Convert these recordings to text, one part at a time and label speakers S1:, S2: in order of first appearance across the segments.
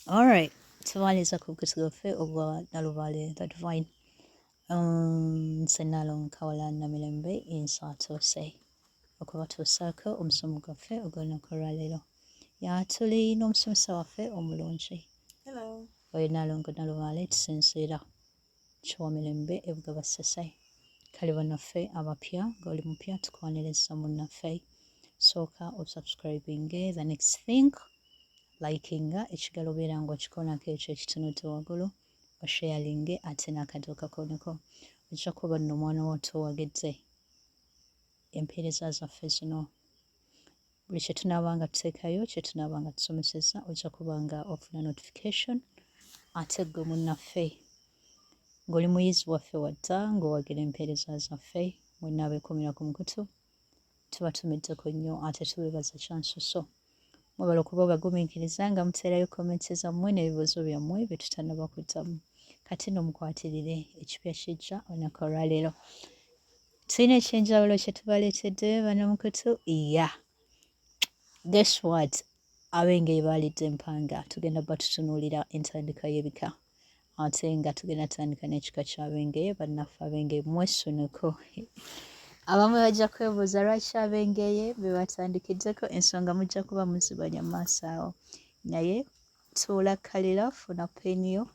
S1: Alright, tubaliza ku kutugofe obwa nalubale the divine. Senalo nkawala na milembe insatose. Okuba tusaako omusomo gwaffe ogw'olunaku olwaleero. Tuli n'omusomesa waffe omulungi.
S2: Hello.
S1: Oyo nalongo nalubale tusinziira kiwa milembe ebuga bassese. Kale bannaffe abapya ng'oli mupya tukwaniriza munnaffe. Sooka osubscribinge, the next thing likinga ekigalo beera ng'okikonako ekyo ekitunudde waggulu, osharinge ate n'akaddo kakoneko. Ojja kuba nno omwana wo towagedde empeereza zaffe zino. Buli kye tunaabanga tuteekayo, kye tunaabanga tusomeseza, ojja kuba nga ofuna notification. Ate ggwe munnaffe ng'oli muyizi waffe wadda ng'owagira empeereza zaffe, mwenna abeekomera ku mukutu, tuba tumiddeko nnyo ate tubeebaza kyansuso. Mwebala okuba bagumiikiriza nga muteerayo komenti zammwe n'ebibuuzo byammwe bye tutannaba kuddamu. Kati nno mukwatirire ekipya kijja olunaku olwaleero. Tulina ekyenjawulo kye tubaleetedde bannamukutu. Guess what? Ab'Engeye baalidde empanga. Tugenda bba tutunuulira entandikwa y'ebika. Ate nga tugenda tutandika n'ekika ky'Ab'Engeye. Bannaffe Ab'Engeye mwesunuko. Abamu bajja kwebuuza lwaki Ab'Engeye be batandikiddeko, ensonga mujja kuba muzibanya maaso awo. Naye tuula kalira, funa peeniyo,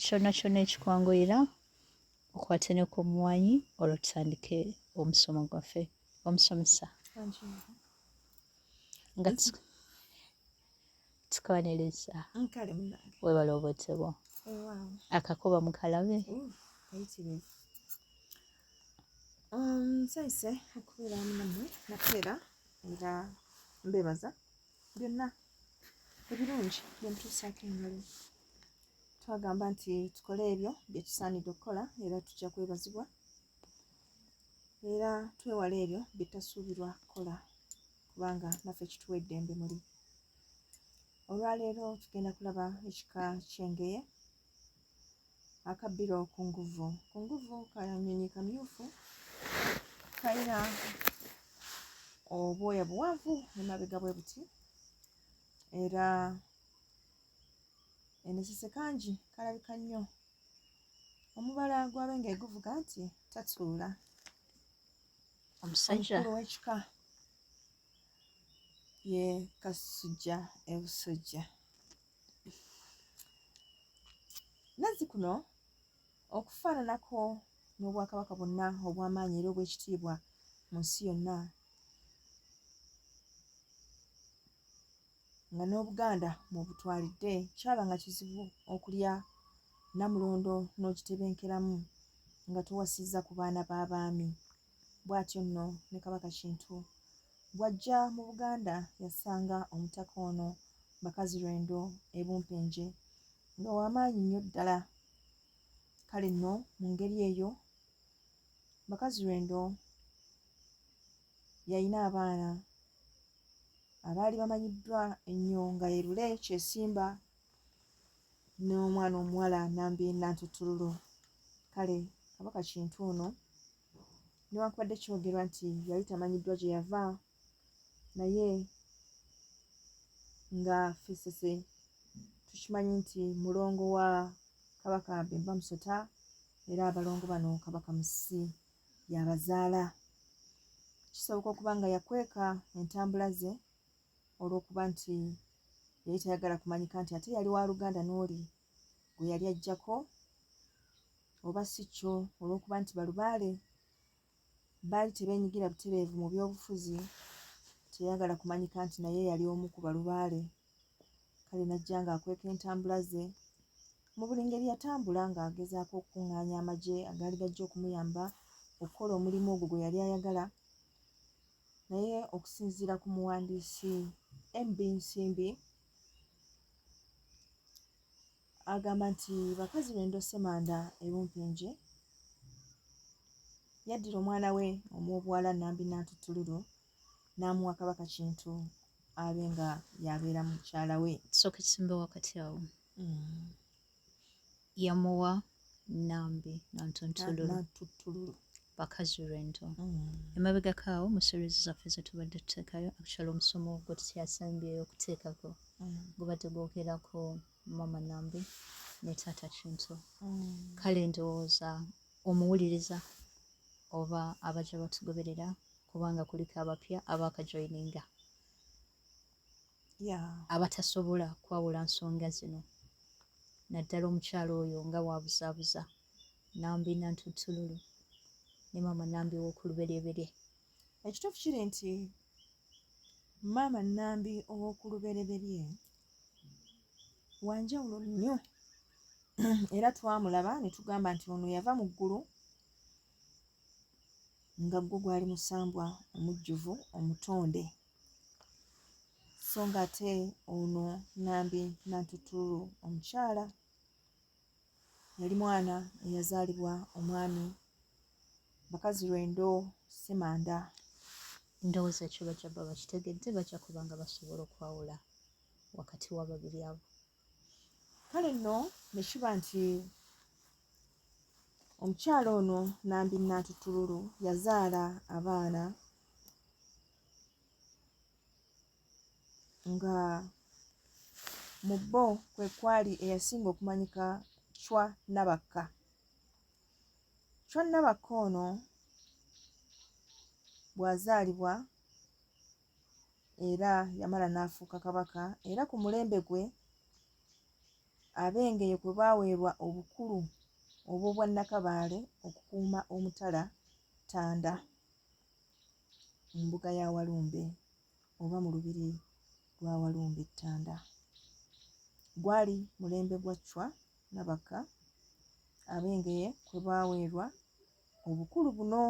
S1: kyonna kyonna ekikwanguyira, okwate ne ku mmwanyi olwo tutandike omusomo gwaffe. Omusomesa. Nga tukwaniriza.
S2: Kale munnange.
S1: Weebala obudde bwo. Akakuba mukalabe.
S2: Kayitirivu. Nsanyuse okubeera wamu nammwe nakeera era mbeebaza byonna ebirungi bye mutuusaako engalo. Twagamba nti tukole ebyo bye tusaanidde okukola era tujja kwebazibwa. Era twewala ebyo bye tasuubirwa kukola kubanga naffe kituwa eddembe muli. Olwaleero tugenda kulaba ekika ky'Engeye akabbiro ku nguvu. Ku nguvu kanyonyi kamyufu kalina obwoya buwanvu emabega bwe buti era enesese kangi kalabika nnyo. Omubala gw'Ab'Engeye guvuga nti tatuula.
S1: Omusajja
S2: omukulu w'ekika ye kasujja ebusujja. Nazzikuno okufaananako n'obwakabaka bwonna obw'amaanyi era obw'ekitiibwa mu nsi yonna, nga n'Obuganda mw'obutwalidde, kyaba nga kizibu okulya Namulondo n'ogitebenkeramu nga towasizza ku baana b'abaami. Bw'atyo nno ne Kabaka Kintu bw'ajja mu Buganda yasanga omutaka ono Bakazirwendo e Bumpenje nga w'amaanyi nnyo ddala. Kale nno mu ngeri eyo Bakazirwendo yalina abaana abaali bamanyiddwa ennyo nga ye Lule, Kyesimba n'omwana omuwala Nambi Nantutululu. Kale Kabaka Kintu ono newankubadde kyogerwa nti yali tamanyiddwa gye yava, naye nga Ffessese tukimanyi nti mulongo wa Kabaka Bemba Musota era abalongo bano Kabaka Musisi yabazaala. Kisoboka okuba nga yakweka entambula ze olw'okuba nti yali tayagala kumanyika nti ate yali wa Luganda n'oli gwe yali ajjako, oba si kyo olw'okuba nti Balubaale baali tebeenyigira butereevu mu by'obufuzi, teyagala kumanyika nti naye yali omu ku Balubaale. Kale najja ng'akweka entambula ze mu buli ngeri yatambula ng'agezaako okukuŋŋaanya amagye agaali gajja okumuyamba okukola omulimu ogwo gwe yali ayagala. Naye okusinziira ku muwandiisi MB Nsimbi agamba nti Bakazirwendo Ssemanda e Bumpenje yaddira omwana we omw'obuwala Nambi Nantutululu n'amuwa Kabaka Kintu abe nga yabeera mukyala we.
S1: sooka kisimbe wakati awo. Yamuwa Nambi
S2: Nantutululu
S1: Bakazirwendo. Emabegako awo mu series zaffe ze tubadde tuteekayo actually omusomo gwe tukyasembyeyo okuteekako gubadde gwogera ku mama Nambi ne taata Kintu. Kale ndowooza omuwuliriza oba abajja batugoberera kubanga kuliko abapya abaakajoyininga abatasobola kwawula nsonga zino, naddala omukyalo oyo nga waabuzaabuza Nambi Nantutululu ne mama Nambi ow'okulubereberye.
S2: Ekituufu kiri nti maama Nambi ow'okulubereberye wanjawulo nnyo era twamulaba ne tugamba nti ono yava mu ggulu nga gwo gwali musambwa omujjuvu omutonde, so ng'ate ono Nambi Nantutululu omukyala yali mwana eyazaalibwa omwami bakazi lwendo Ssemanda.
S1: Ndowooza ekyo bajja bba bakitegedde, bajja kubanga basobola okwawula wakati w'ababiri abo.
S2: Kale nno ne kiba nti omukyala ono Nambi Nantutululu yazaala abaana nga mu bo kwe kwali eyasinga okumanyika Chwa Nabakka. Chwa Nabakka ono bw'azaalibwa era yamala n'afuuka kabaka, era ku mulembe gwe ab'Engeye kwe baaweerwa obukulu obw'obwannakabaale okukuuma omutala Ttanda mu mbuga ya Walumbe oba mu lubiri lwa Walumbe Ttanda. Gwali mulembe gwa Chwa Nabakka ab'Engeye kwe baaweerwa obukulu buno.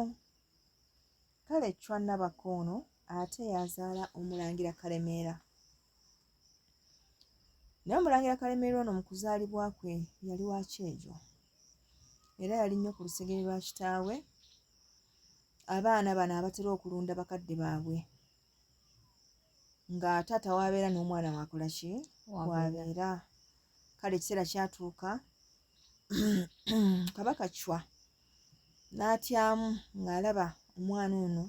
S2: Kale Chwa Nabakka ono ate yazaala Omulangira Kalemeera. Naye Omulangira Kalemeera ono mu kuzaalibwa kwe yali wa kyejo era yali nnyo ku lusegere lwa kitaawe, abaana bano abatera okulunda bakadde baabwe, nga taata waabeera n'omwana waakola ki waabeera. Kale ekiseera kyatuuka kabaka Chwa n'atyamu ng'alaba omwana ono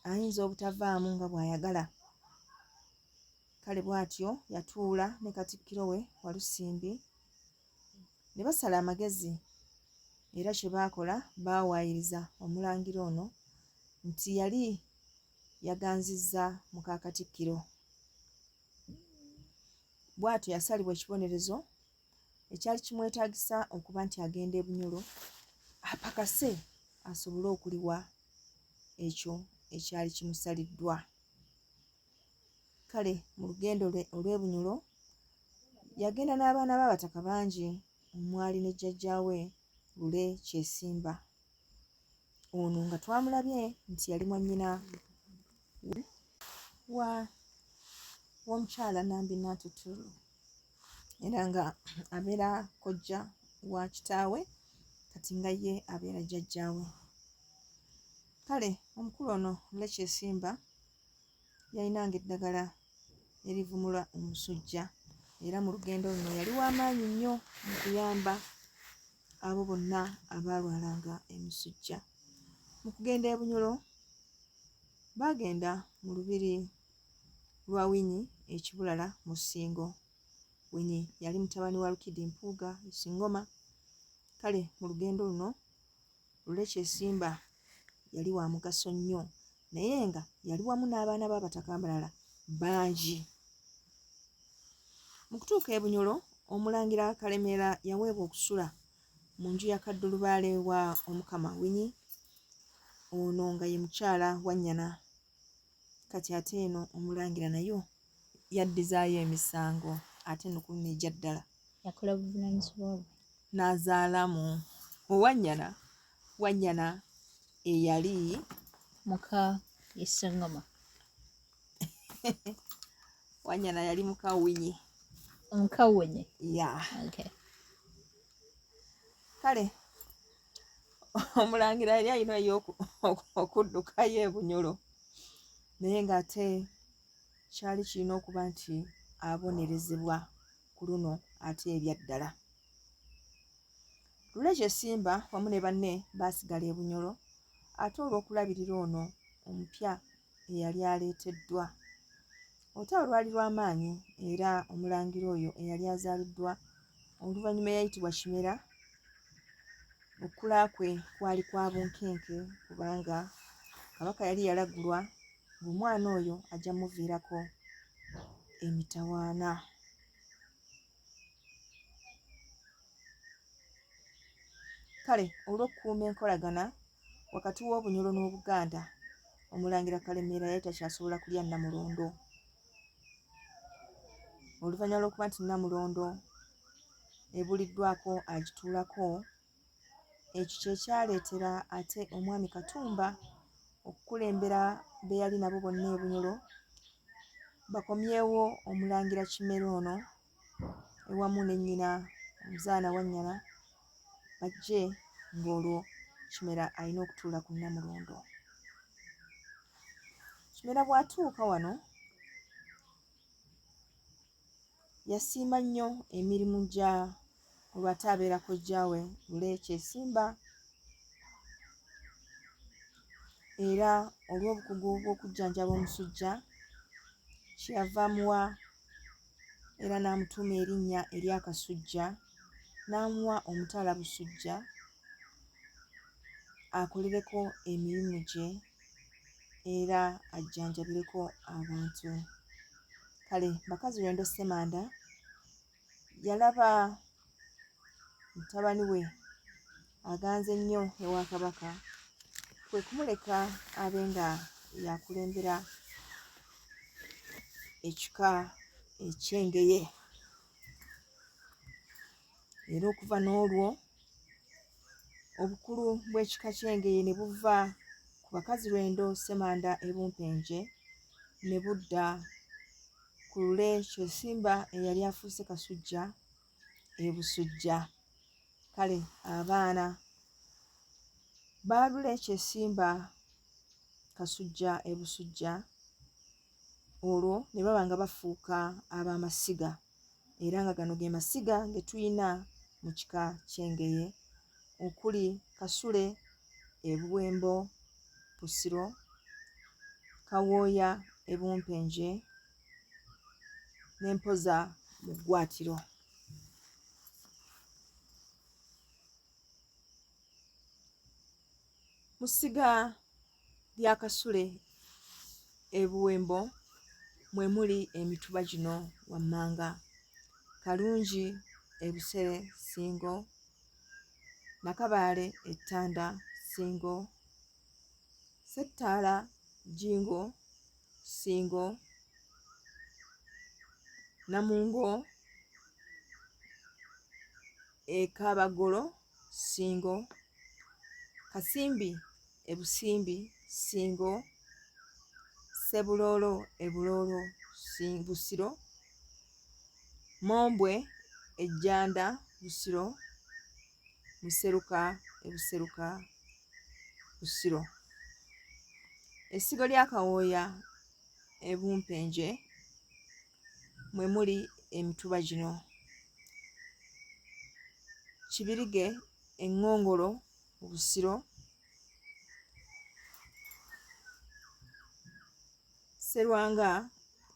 S2: ayinza obutavaamu nga bw'ayagala. Kale bw'atyo yatuula ne katikkiro we Walusimbi ne basala amagezi, era kye baakola baawaayiriza omulangira ono nti yali yaganzizza muka Katikkiro. Bw'atyo yasalibwa ekibonerezo ekyali kimwetaagisa okuba nti agenda e Bunyoro apakase asobole okuliwa ekyo ekyali kimusaliddwa. Kale mu lugendo lwe olw'e Bunyoro yagenda n'abaana b'abataka bangi omwali ne jjajjaawe Lule Kyesimba. Ono nga twamulabye nti yali mwannyina w'omukyala Nambi Nantutululu era nga abeera kojja wa kitaawe kati nga ye abeera jjajjaawe. Kale omukulu ono Lule Kyesimba yalinanga eddagala erivumula omusujja era mu lugendo luno yali w'amaanyi nnyo mu kuyamba abo bonna abaalwalanga emisujja. Mu kugenda e Bunyoro baagenda mu lubiri lwa Winyi ekibulala mu Ssingo. Winyi yali mutabani wa Lukidi Mpuuga Singoma. Kale mu lugendo luno Lule Kyesimba yali wa mugaso nnyo, naye nga yali wamu n'abaana b'abataka abalala bangi. Mu kutuuka e Bunyoro Omulangira Kalemeera yaweebwa okusula mu nju ya kaddulubaale wa Omukama Winyi, ono nga ye mukyala wa nnyana. Kati ate eno Omulangira nayo yaddizaayo emisango ate nukulu n'ejja ddala
S1: Yakola buvunaanyizibwa bwe
S2: n'azaalamu Wannyana eyali
S1: muka Sengoma.
S2: Wannyana yali muka Winyi.
S1: Omuka Winyi. Okay.
S2: Kale Omulangira yali ayinayo okuddukayo e Bunyoro, naye ng'ate kyali kirina okuba nti abonerezebwa ku luno ate ebya ddala. Lule Kyesimba wamu ne banne baasigala e Bunyoro ate olw'okulabirira ono omupya eyali aleeteddwa. olutalo lwali lw'amaanyi era omulangira oyo eyali azaaliddwa oluvannyuma eyayitibwa Kimera, okula kwe kwali kwa bunkenke kubanga kabaka yali yalagulwa ng'omwana oyo ajja muviirako emitawaana. Kale olw'okukuuma enkolagana wakati w'Obunyoro n'Obuganda, omulangira Kalemeera yali takyasobola kulya Namulondo. Oluvannyuma lw'okuba nti Namulondo ebuliddwako agituulako, ekyo kye kyaleetera ate omwami Katumba okukulembera be yali nabo bonna e Bunyoro bakomyewo omulangira Kimera ono ewamu ne nnyina omuzaana wa nnyina bajje ng'olwo Kimera alina okutuula ku Namulondo. Kimera bw'atuuka wano yasiima nnyo emirimu gya olwate abeera kojjaawe Lule Kyesimba, era olw'obukugu bw'okujjanjaba omusujja kyeyava amuwa era n'amutuuma erinnya ery'Akasujja, n'amuwa omutala Busujja akolereko emirimu gye era ajjanjabireko abantu. Kale Bakazirendo Ssemanda yalaba mutabani we aganze nnyo ewa Kabaka, kwe kumuleka abe nga yakulembera ekika eky'Engeye. Era okuva n'olwo obukulu bw'ekika ky'Engeye ne buva ku Bakazirendo Ssemanda e Bumpenje ne budda ku Lule Kyesimba eyali afuuse Kasujja e Busujja. Kale abaana ba Lule Kyesimba Kasujja e Busujja olwo ne baba nga bafuuka ab'amasiga, era nga gano ge masiga ge tuyina mu kika ky'Engeye okuli Kasule e Buwembo Busiro, Kawooya e Bumpenje ne Mpoza mu Ggwaatiro. Mu ssiga lya Kasule e Buwembo mwe muli emituba gino wammanga: Kalungi e Busere Ssingo, Nakabaale Ettanda Ssingo, Ssettaala Jjingo Ssingo, Namungo e Kaabagolo Ssingo, Kasimbi e Busimbi Ssingo, Ssebuloolo e Buloolo Busiro, Mombwe e Jjanda Busiro, Museruka e Buseruka Busiro. Essigo lya Kawooya e Bumpenje mwe muli emituba gino: Kibirige Eŋŋongolo mu Busiro, Sserwanga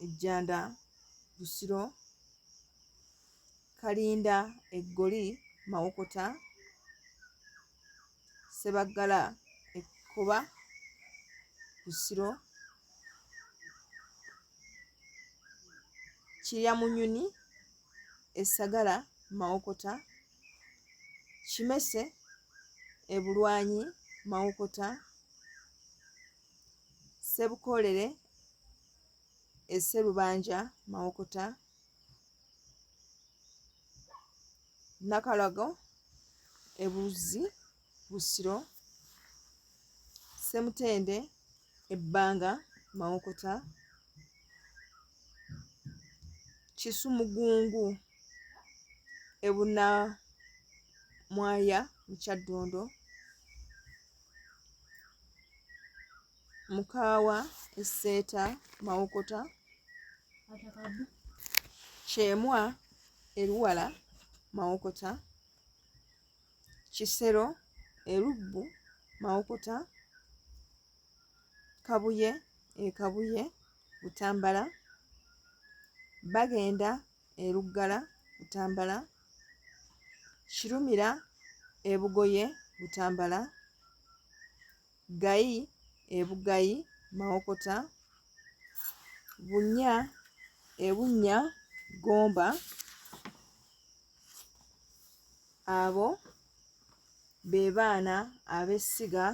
S2: Ejjanda Busiro, Kalinda Eggoli Mawokota, Ssebaggala Ekkoba Busiro, Kiryamunyonyi Essagala Mawokota, Kimese e Bulwanyi Mawokota, Ssebukoolere e Sserubanja Mawokota, Nakalago e Buzzi Busiro, Ssemutende e Bbanga Mawokota, Kisumugungu e Bunnamwaya mu Kyaddondo, Mukaawa e Sseeta Mawokota, Kyemwa e Luwala Mawokota, Kisero e Lubbu Mawokota, Kabuye e Kabuye Butambala, bagenda eruggala butambala, kirumira ebugoye butambala, gayi ebugayi mawokota, bunya ebunya gomba. Abo be baana ab'essiga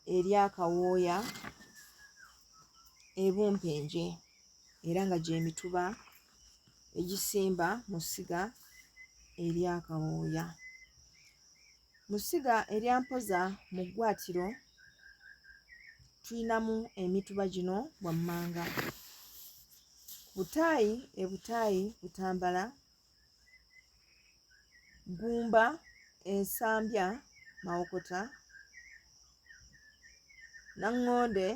S2: eryakawooya ebumpenje era nga gy'emituba egisimba mu ssiga eryakawooya. Mu ssiga erya Mpoza mu ggwaatiro tulinamu emituba gino wammanga: butaayi ebutaayi butambala, ggumba ensambya mawokota, naŋŋonde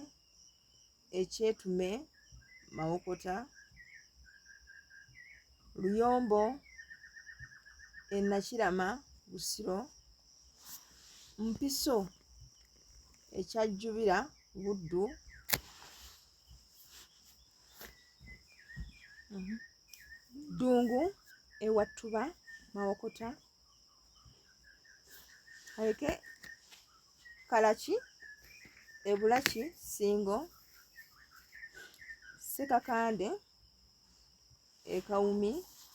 S2: ekyetume mawokota, luyombo ennakirama busiro, mpiso ekyajjubira buddu, ddungu ewattuba mawokota, aleke kalaki ebulaki singo, ssekakande ekawumi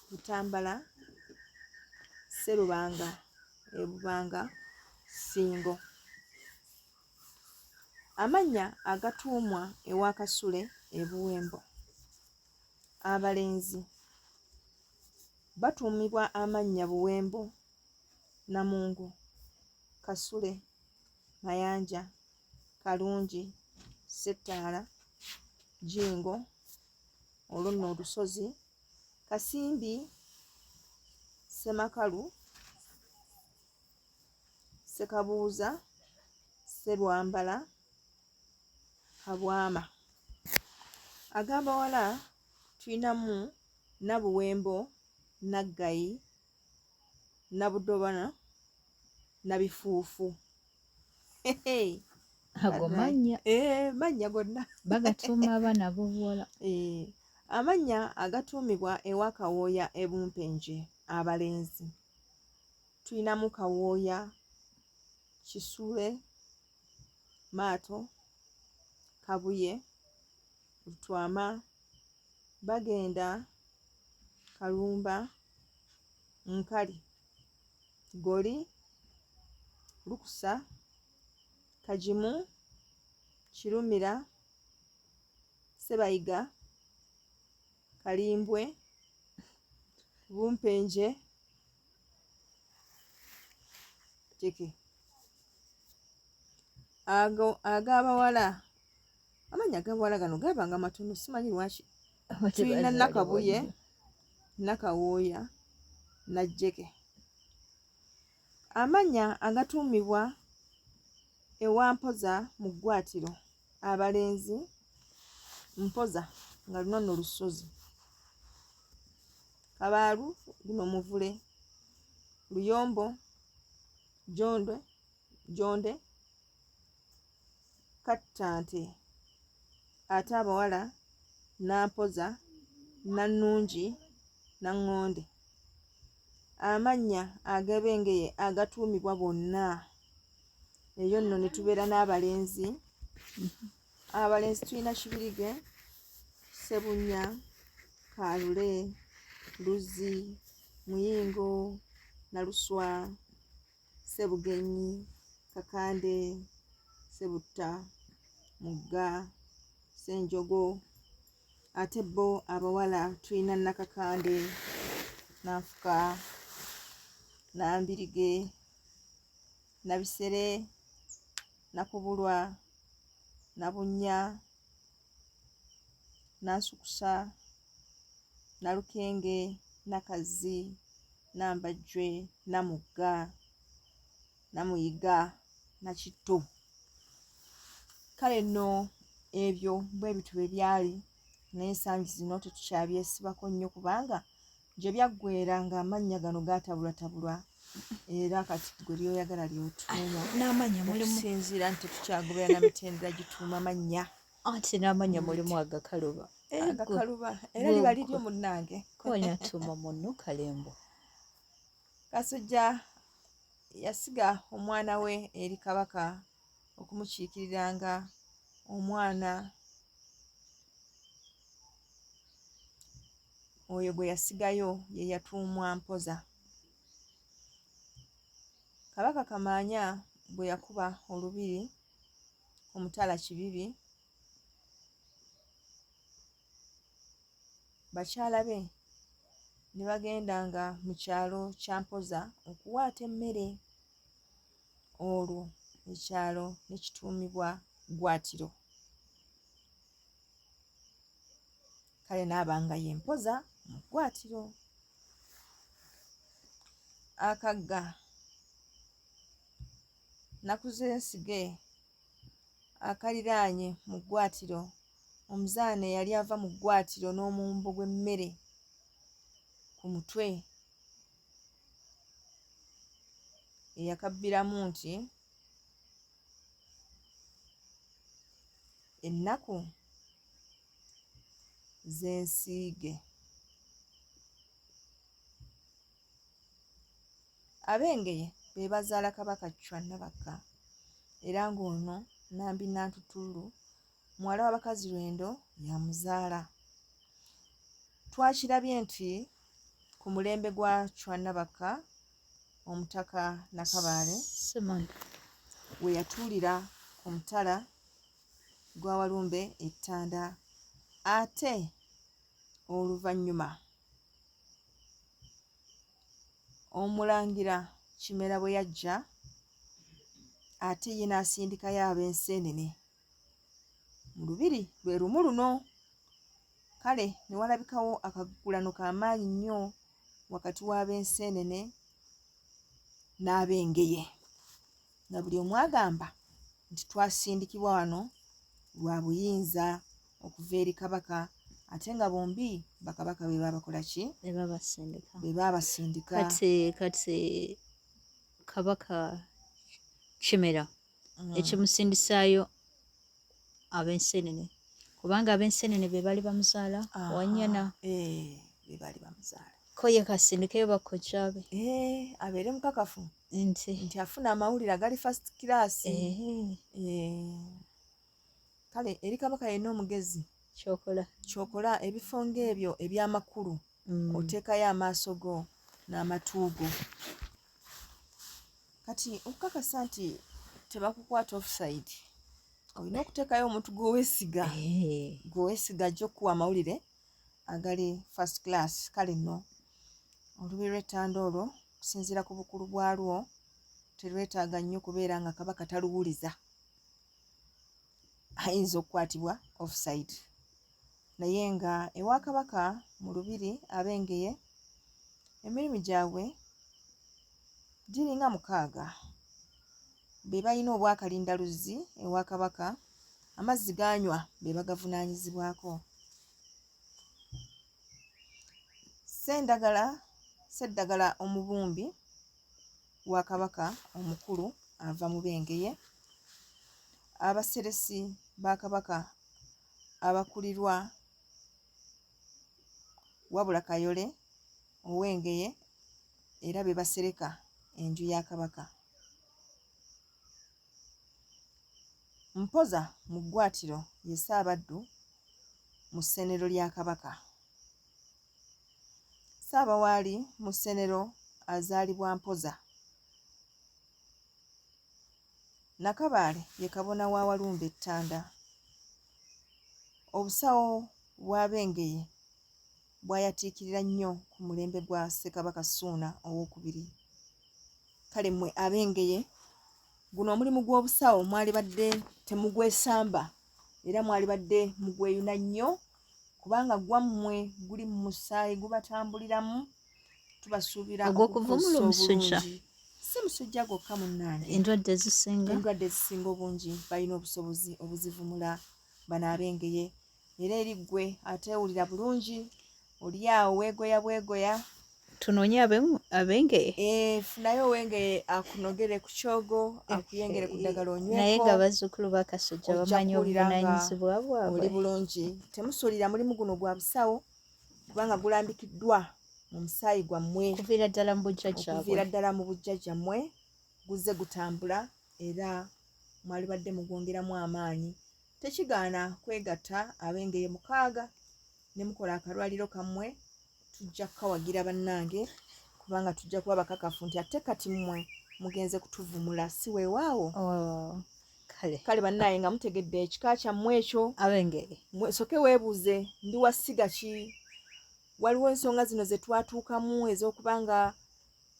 S2: butambala, sserubanga ebubanga singo. Amannya agatuumwa ewa Kasule ebuwembo. Abalenzi batuumibwa amannya Buwembo, Namungu, Kasule, Mayanja, Kalungi, Ssettaala, Jingo, olwo nno olusozi, Kasimbi, Ssemakalu, Ssekabuuza, Sserwambala, Kabwama. Ag'abawala tulinamu Nabuwembo, Naggayi, Nabudobana, Nabifuufu.
S1: Ago mannya
S2: mannya gonna
S1: bagatuuma abaana b'obuwala.
S2: Amannya agatuumibwa ewa Kawooya ebumpenje abalenzi tulinamu Kawooya, Kisule, Maato, Kabuye, Lutwama, Bagenda, Kalumba, Nkali, Goli, Lukusa, Kajimu, Kirumira, Ssebayiga, Kalimbwe, Bumpenje, Teke. Ag'abawala, amannya ag'abawala gano gabanga matono simanyi lwaki. Tulina Nakabuye, Nakawooya, Najjeke. Amannya agatuumibwa ewa Mpoza mu ggwaatiro abalenzi: Mpoza nga luno nno lusozi, Kabaalu guno muvule, Luyombo, Jonde, Kattante. Ate abawala Nampoza, Nannungi, Naŋŋonde. Amannya ag'Ebengeye agatuumibwa bonna. Eyo nno ne tubeera n'abalenzi. Abalenzi tulina Kibirige, Ssebunya, Kaalule, Luzzi, Muyingo, Naluswa, Ssebugenyi, Kakande, Ssebutta, Mugga, Ssenjogo. Ate bo abawala tulina Nakakande, Nanfuka, Nambirige, Nabisere, Nakubulwa, Nabunya, Nansukusa, Nalukenge, Nakazzi, Nambajjwe, Namugga, Namuyiga, Nakitto. Kale nno ebyo bwe bitu bwe byali naye ensangi zino tetukyabyesibako nnyo kubanga gye byaggweera ng'amannya gano gaatabulwatabulwa era kati gwe ly'oyagala ly'otuuma
S1: N'amannya mulimu,
S2: okusinziira nti tetukyagoberera na mitendera gituuma mannya.
S1: anti n'amannya mulimu agakaluba.
S2: agakaluba era liba liryo munnange
S1: konya tuma munno kalembo.
S2: Kasujja yasiga omwana we eri kabaka okumukiikiriranga. Omwana oyo gwe yasigayo ye yatuumwa Mpoza. Kabaka Kamaanya bwe yakuba olubiri ku Mutala Kibibi, bakyala be ne bagendanga mu kyalo kya Mpoza okuwaata emmere. Olwo ekyalo ne kituumibwa Gwatiro. Kale n'abanga ye Mpoza mu Gwatiro. Akagga Nakuzensige akaliraanye mu Gwatiro, omuzaana yali ava mu Gwatiro n'omumbo gw'emmere ku mutwe eyakabbiramu nti ennaku z'ensiige. Ab'Engeye be bazaala Kabaka Chwa Nabakka era ng'ono Nambi Nantutulu muwala w'abakazi Lwendo yamuzaala. Twakirabye nti ku mulembe gwa Chwa Nabakka Omutaka Nakabaale we yatuulira ku mutala gwa Walumbe Ettanda, ate oluvannyuma Omulangira Kimera bwe yajja ate ye n'asindikayo ab'Enseenene mu lubiri lwe lumu luno. Kale ne walabikawo akaggulano k'amaanyi nnyo wakati w'ab'Enseenene n'ab'Engeye nga buli omu agamba nti twasindikibwa wano lwa buyinza okuva eri kabaka, ate nga bombi bakabaka be babakola ki? Be baabasindika.
S1: Kati Kabaka Kimera ekimusindisaayo ab'Enseenene kubanga ab'Enseenene be bali bamuzaala Wanyana.
S2: Be bali bamuzaala.
S1: Ko ye kasindikeyo bakojjaabe.
S2: Abeere mukakafu
S1: nti
S2: afuna amawulire agali first class. Kale eri kabaka yenna omugezi kyokola ebifo ng'ebyo eby'amakulu oteekayo amaaso go n'amatu go. Kati okukakasa nti tebakukwata offside olina okuteekayo omuntu gweweesiga ajja okukuwa amawulire agali first class. Kale nno olubiri lw'Ettanda olwo okusinziira ku bukulu bwalwo terwetaaga nnyo kubeera nga kabaka taluwuliza, ayinza okukwatibwa offside. Naye nga ewa kabaka mu lubiri ab'Engeye emirimu gyabwe giringa 6 be balina obwakalindaluzi ewa kabaka, amazzi ganywa be bagavunaanyizibwako. Sseddagala omubumbi wa kabaka omukulu ava mu b'Engeye. Abaseresi ba kabaka abakulirwa wabula Kayole ow'Engeye era be basereka enju ya kabaka. Mpoza mu Gwatiro ye Ssaabaddu mu ssenero lya kabaka. Ssaabawaali mu ssenero azaalibwa Mpoza. Nakabaale ye kabona wa Walumbe Ettanda. Obusawo bw'ab'Engeye bwayatiikirira nnyo ku mulembe gwa Ssekabaka Ssuuna II. Kale mmwe ab'Engeye guno omulimu gw'obusawo mwali badde temugwesamba era mwali badde mugweyuna nnyo kubanga gwammwe guli mu musaayi gubatambuliramu. Tubasuubira
S1: ogw'okuvumula omusujja.
S2: Si musujja gwokka munnange,
S1: endwadde zisinga
S2: obungi balina obusobozi obuzivumula bano ab'Engeye. Era eri ggwe ateewulira bulungi oli awo weegoya bwegoya
S1: tunoonye ab'Engeye.
S2: Funayo ow'Engeye akunogere ku kyogo, akuyengere ku ddagala onyweko.
S1: Naye nga bazzukulu ba Kasujja bamanyi obuvunaanyizibwa bwabwe.
S2: Oli bulungi. Temusuulira mulimu guno gwa busawo kubanga gulambikiddwa mu musaayi gwammwe.
S1: Okuviira ddala mu bujjajjaabwe.
S2: Okuviira ddala mu bujjajjammwe guzze gutambula era mwali badde mugwongeramu amaanyi. Tekigaana kwegatta ab'Engeye 6 ne mukola akalwaliro kammwe, tujja kukawagira bannange kubanga tujja kuba bakakafu nti ate kati mmwe mugenze kutuvumula si weewaawo. Kale bannange nga mutegedde ekika kyammwe ekyo
S1: ab'Engeye
S2: soke weebuuze ndi wa ssiga ki? Waliwo ensonga zino ze twatuukamu ez'okubanga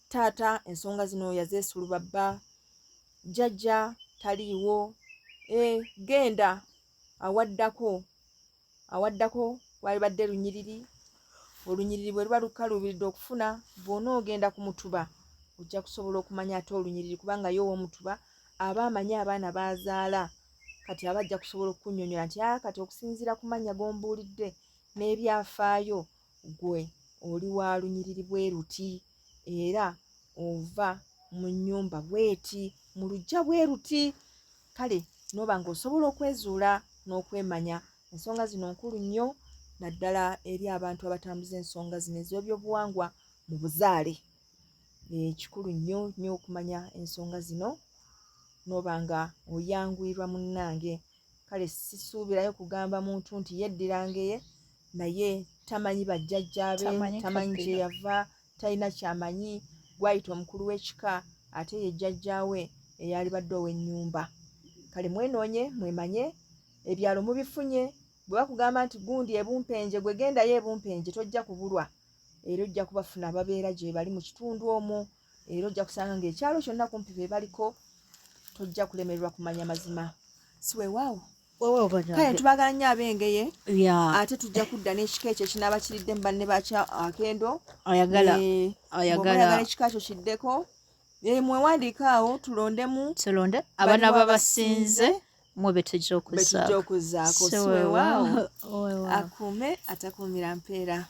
S2: taata ensonga zino yazeesulubabba, jjajja taliiwo, genda awaddako wali badde lunyiriri. Olunyiriri bwe luba lukaluubiridde okufuna bw'onoogenda ku mutuba ojja kusobola okumanya ate olunyiriri kubanga yo ow'omutuba aba amanyi abaana b'azaala. Kati aba ajja kusobola okunnyonnyola nti kati okusinziira ku mannya g'ombuulidde n'ebyafaayo gwe oli wa lunyiriri bwe ruti era ova mu nnyumba bweti mu luggya bwe ruti. Kale n'oba ng'osobola okwezuula n'okwemanya. Ensonga zino nkulu nnyo naddala eri abantu abatambuza ensonga zino ez'ebyobuwangwa mu buzaale. Kikulu nnyo nnyo okumanya ensonga zino n'oba nga oyanguyirwa munnange. Kale sisuubirayo kugamba muntu nti yeddira Ngeye naye tamanyi bajjajjaabe, tamanyi gye yava, talina kyamanyi, gwayita omukulu w'ekika ate ye jjajjaawe eyali badde ow'ennyumba. Kale mwenoonye mwemanye, ebyalo mubifunye. Bwe bakugamba nti gundi ebumpenje gwe gendayo ebumpenje tojja kubulwa era ojja kubafuna ababeera gye bali mu kitundu omwo era ojja kusanga ng'ekyalo kyonna kumpi be baliko, tojja kulemererwa kumanya mazima si weewaawo. Kale tubagala nnyo ab'Engeye ate tujja kudda n'ekika ekyo ekinaaba kiridde mu banne bakya akendo
S1: ayagala
S2: ekika kyo kiddeko mwewandiika awo tulonde
S1: abaana babasinze mwe betujja
S2: okuzaako si weewaawo. Akuume atakuumira mpeera.